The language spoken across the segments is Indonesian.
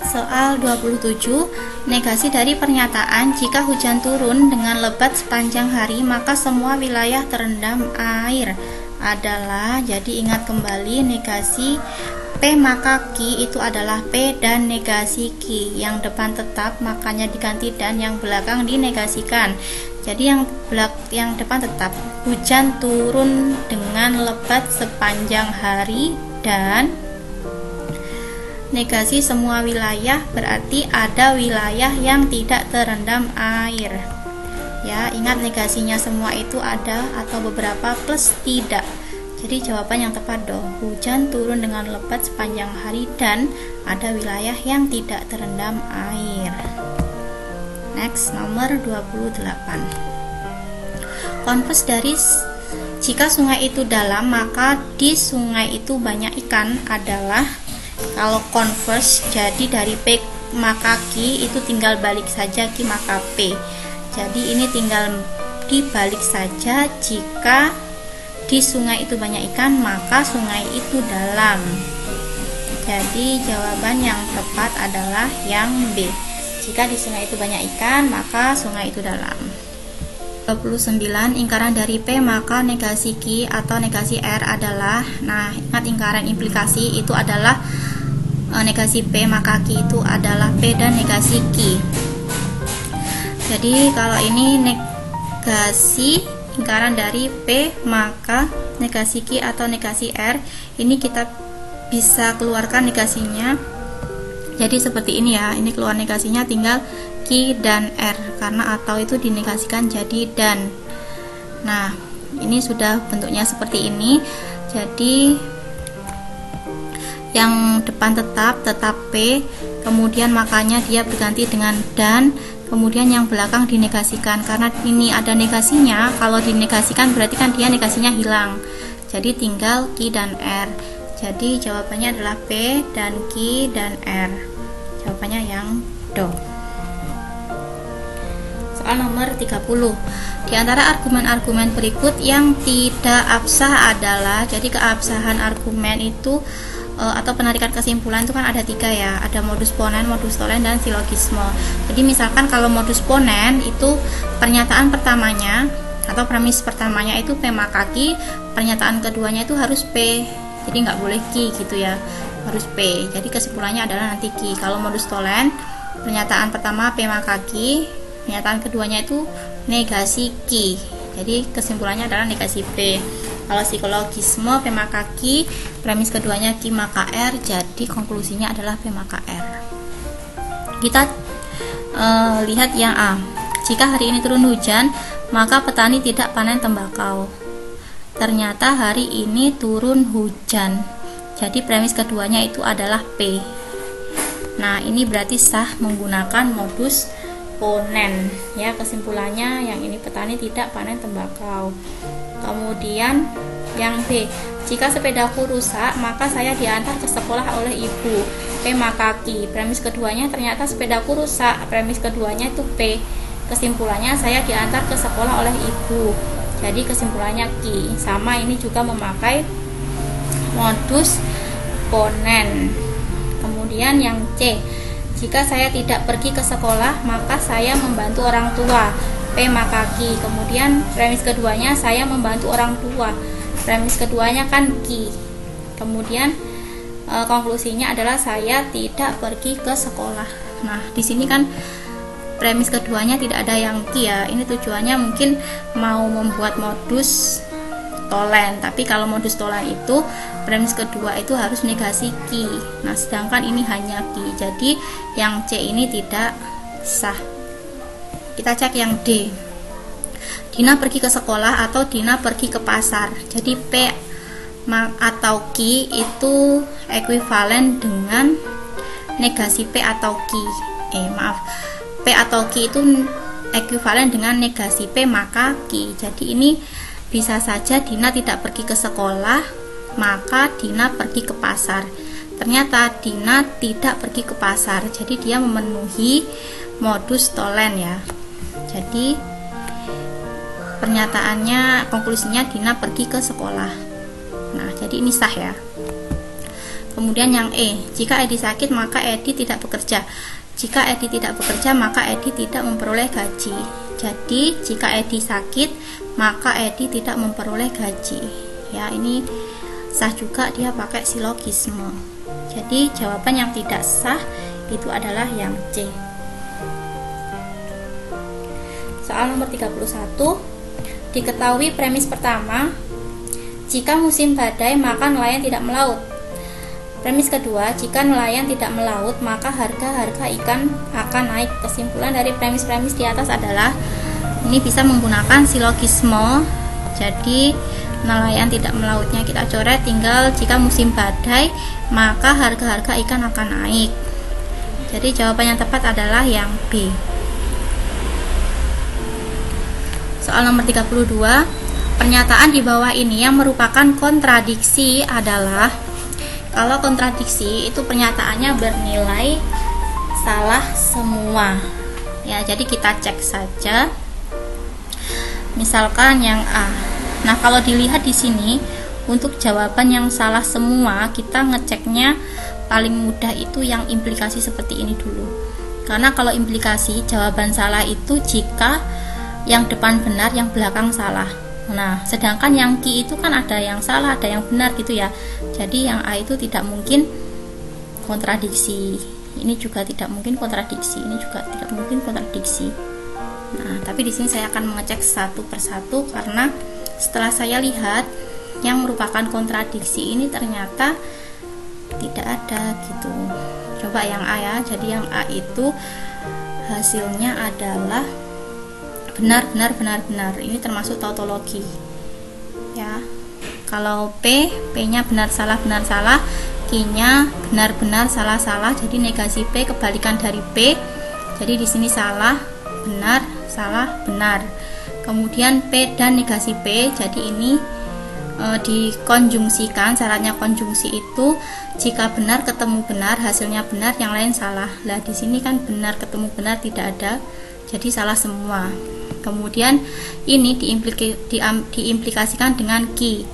Soal 27, negasi dari pernyataan jika hujan turun dengan lebat sepanjang hari maka semua wilayah terendam air adalah, jadi ingat kembali negasi P maka Q itu adalah P dan negasi Q, yang depan tetap makanya diganti dan yang belakang dinegasikan. Jadi yang depan tetap, hujan turun dengan lebat sepanjang hari, dan negasi semua wilayah berarti ada wilayah yang tidak terendam air. Ya, ingat negasinya semua itu ada atau beberapa plus tidak. Jadi jawaban yang tepat dong, hujan turun dengan lebat sepanjang hari dan ada wilayah yang tidak terendam air. Next, nomor 28. Converse dari jika sungai itu dalam maka di sungai itu banyak ikan adalah, kalau converse jadi dari P maka Q itu tinggal balik saja Q maka P. Jadi ini tinggal dibalik saja, jika di sungai itu banyak ikan maka sungai itu dalam. Jadi jawaban yang tepat adalah yang B. Jika di sungai itu banyak ikan maka sungai itu dalam. 29. Ingkaran dari P maka negasi Q atau negasi R adalah, nah ingat ingkaran implikasi itu adalah negasi P maka Q itu adalah P dan negasi Q. Jadi kalau ini negasi ingkaran dari P maka negasi Q atau negasi R, ini kita bisa keluarkan negasinya. Jadi seperti ini ya, ini keluar negasinya tinggal Q dan R, karena atau itu dinegasikan jadi dan. Nah ini sudah bentuknya seperti ini. Jadi yang depan tetap P, kemudian makanya dia berganti dengan dan, kemudian yang belakang dinegasikan. Karena ini ada negasinya, kalau dinegasikan berarti kan dia negasinya hilang, jadi tinggal Q dan R. Jadi jawabannya adalah P dan Q dan R. Jawabannya yang do. Soal nomor 30. Di antara argumen-argumen berikut yang tidak absah adalah, jadi keabsahan argumen itu atau penarikan kesimpulan itu kan ada 3 ya, ada modus ponen, modus tolen, dan silogisme. Jadi misalkan kalau modus ponen itu pernyataan pertamanya atau premis pertamanya itu P maka Q, pernyataan keduanya itu harus P, jadi nggak boleh Q gitu ya, harus P. Jadi kesimpulannya adalah nanti Q. Kalau modus tolen, pernyataan pertama P maka Q, pernyataan keduanya itu negasi Q, jadi kesimpulannya adalah negasi P. Kalau psikologisme P maka Q, premis keduanya Q maka R, jadi konklusinya adalah P maka R. Kita lihat yang A. Jika hari ini turun hujan, maka petani tidak panen tembakau. Ternyata hari ini turun hujan, jadi premis keduanya itu adalah P. Nah ini berarti sah menggunakan modus ponen ya. Kesimpulannya yang ini petani tidak panen tembakau. Kemudian yang B, jika sepedaku rusak maka saya diantar ke sekolah oleh ibu. P maka Q, premis keduanya ternyata sepedaku rusak, premis keduanya itu P, kesimpulannya saya diantar ke sekolah oleh ibu, jadi kesimpulannya Q. Sama, ini juga memakai modus ponen. Kemudian yang C, jika saya tidak pergi ke sekolah maka saya membantu orang tua. P maka Q, kemudian premis keduanya saya membantu orang tua, premis keduanya kan Q, kemudian konklusinya adalah saya tidak pergi ke sekolah. Nah di sini kan premis keduanya tidak ada yang Q ya, ini tujuannya mungkin mau membuat modus tolen, tapi kalau modus tolen itu premis kedua itu harus negasi Q. Nah sedangkan ini hanya Q, jadi yang C ini tidak sah. Kita cek yang D. Dina pergi ke sekolah atau Dina pergi ke pasar. Jadi P atau Q itu ekuivalen dengan negasi P atau Q. P atau Q itu ekuivalen dengan negasi P maka Q. Jadi ini bisa saja Dina tidak pergi ke sekolah, maka Dina pergi ke pasar. Ternyata Dina tidak pergi ke pasar, jadi dia memenuhi modus tolen ya. Jadi pernyataannya, konklusinya Dina pergi ke sekolah. Nah jadi ini sah ya. Kemudian yang E, jika Edi sakit maka Edi tidak bekerja. Jika Edi tidak bekerja maka Edi tidak memperoleh gaji. Jadi jika Edi sakit maka Edi tidak memperoleh gaji. Ya, ini sah juga, dia pakai silogisme. Jadi jawaban yang tidak sah itu adalah yang C. Soal nomor 31. Diketahui premis pertama, jika musim badai maka nelayan tidak melaut. Premis kedua, jika nelayan tidak melaut maka harga ikan akan naik. Kesimpulan dari premis-premis di atas adalah ini bisa menggunakan silogisme. Jadi nelayan tidak melautnya kita coret, tinggal jika musim badai maka harga ikan akan naik. Jadi jawaban yang tepat adalah yang B. Soal nomor 32. Pernyataan di bawah ini yang merupakan kontradiksi adalah, kalau kontradiksi itu pernyataannya bernilai salah semua. Ya, jadi kita cek saja. Misalkan yang A. Nah, kalau dilihat di sini untuk jawaban yang salah semua, kita ngeceknya paling mudah itu yang implikasi seperti ini dulu. Karena kalau implikasi jawaban salah itu jika yang depan benar, yang belakang salah. Nah, sedangkan yang Q itu kan ada yang salah, ada yang benar gitu ya. Jadi yang A itu tidak mungkin kontradiksi. Ini juga tidak mungkin kontradiksi. Ini juga tidak mungkin kontradiksi. Nah, tapi di sini saya akan mengecek satu persatu karena setelah saya lihat yang merupakan kontradiksi ini ternyata tidak ada gitu. Coba yang A ya. Jadi yang A itu hasilnya adalah benar. Ini termasuk tautologi. Ya. Kalau P-nya benar salah, Q-nya benar salah. Jadi negasi P kebalikan dari P. Jadi di sini salah, benar. Kemudian P dan negasi P. Jadi ini dikonjungsikan. Syaratnya konjungsi itu jika benar ketemu benar, hasilnya benar, yang lain salah. Lah di sini kan benar ketemu benar tidak ada. Jadi salah semua. Kemudian ini diimplikasikan dengan Q.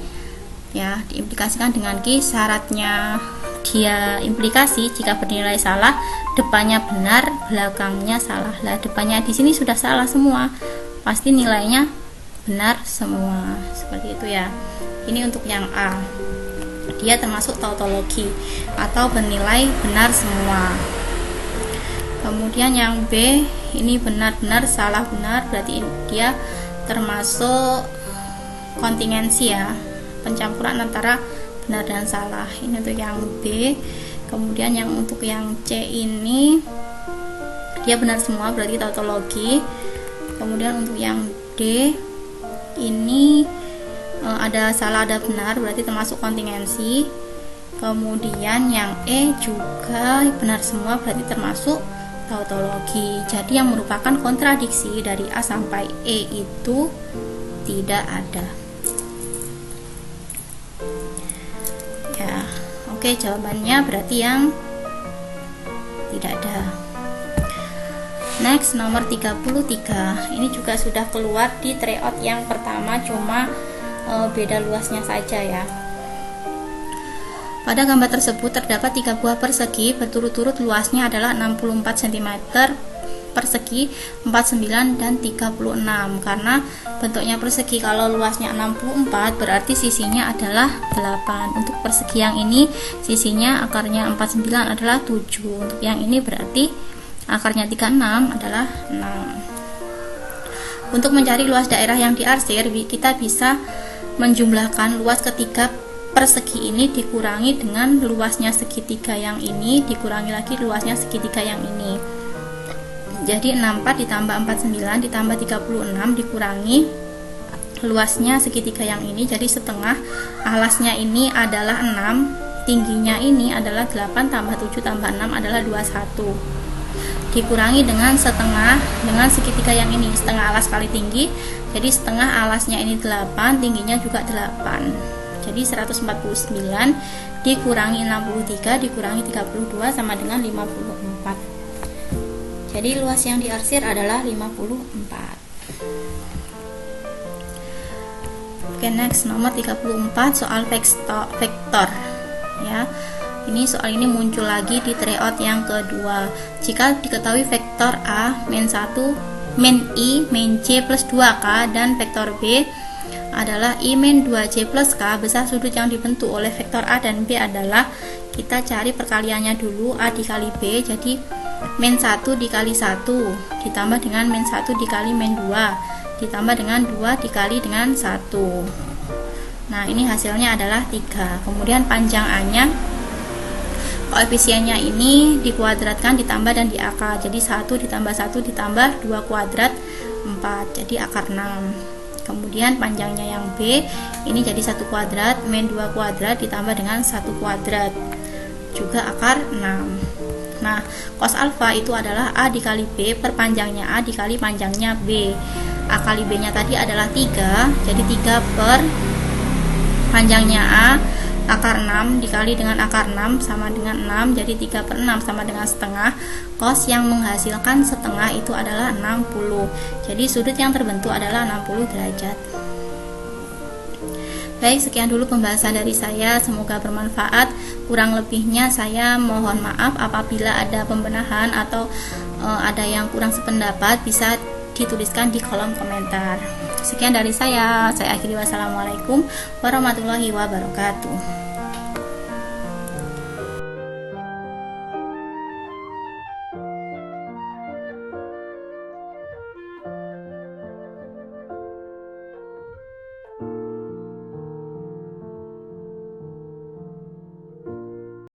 Ya, diimplikasikan dengan Q. Syaratnya dia implikasi jika bernilai salah, depannya benar, belakangnya salah. Lah depannya di sini sudah salah semua. Pasti nilainya benar semua. Seperti itu ya. Ini untuk yang A. Dia termasuk tautologi atau bernilai benar semua. Kemudian yang B, ini benar, salah, benar, berarti dia termasuk kontingensi ya, pencampuran antara benar dan salah. Ini untuk yang B. Kemudian yang untuk yang C ini dia benar semua, berarti tautologi. Kemudian untuk yang D ini ada salah ada benar, berarti termasuk kontingensi. Kemudian yang E juga benar semua, berarti termasuk tautologi. Jadi yang merupakan kontradiksi dari A sampai E itu tidak ada. Ya, oke, jawabannya berarti yang tidak ada. Next, nomor 33. Ini juga sudah keluar di tryout yang pertama, cuma beda luasnya saja ya. Pada gambar tersebut terdapat 3 buah persegi berturut-turut luasnya adalah 64 cm persegi, 49 dan 36. Karena bentuknya persegi, kalau luasnya 64 berarti sisinya adalah 8. Untuk persegi yang ini sisinya akarnya 49 adalah 7. Untuk yang ini berarti akarnya 36 adalah 6. Untuk mencari luas daerah yang diarsir, kita bisa menjumlahkan luas ketiga persegi ini dikurangi dengan luasnya segitiga yang ini, dikurangi lagi luasnya segitiga yang ini. Jadi 64 ditambah 49 ditambah 36 dikurangi luasnya segitiga yang ini, jadi setengah. Alasnya ini adalah 6, tingginya ini adalah 8 tambah 7 tambah 6 adalah 21. Dikurangi dengan setengah dengan segitiga yang ini, setengah alas kali tinggi. Jadi setengah alasnya ini 8, tingginya juga 8. Jadi 149 dikurangi 63 dikurangi 32 sama dengan 54. Jadi luas yang diarsir adalah 54. Oke, next nomor 34 soal vektor ya. Ini soal ini muncul lagi di tryout yang kedua. Jika diketahui vektor A min 1, min I, min J plus 2K dan vektor B adalah I min 2J plus K, besar sudut yang dibentuk oleh vektor A dan B adalah, kita cari perkaliannya dulu. A dikali B, jadi min 1 dikali 1 ditambah dengan min 1 dikali min 2 ditambah dengan 2 dikali dengan 1. Nah, ini hasilnya adalah 3. Kemudian panjang A-nya, koefisiennya ini dikuadratkan ditambah dan diakar. Jadi 1 ditambah 1 ditambah 2 kuadrat 4, jadi akar 6. Kemudian panjangnya yang B ini jadi 1 kuadrat min 2 kuadrat ditambah dengan 1 kuadrat juga akar 6. Nah, cos alfa itu adalah A dikali B per panjangnya A dikali panjangnya B. A kali B nya tadi adalah 3, jadi 3 per panjangnya A akar 6 dikali dengan akar 6 sama dengan 6, jadi 3 per 6 sama dengan setengah. Cos yang menghasilkan setengah itu adalah 60, jadi sudut yang terbentuk adalah 60 derajat. Baik, sekian dulu pembahasan dari saya, semoga bermanfaat. Kurang lebihnya saya mohon maaf apabila ada pembenahan atau ada yang kurang sependapat, bisa dituliskan di kolom komentar. Sekian dari saya akhiri. Wassalamualaikum warahmatullahi wabarakatuh.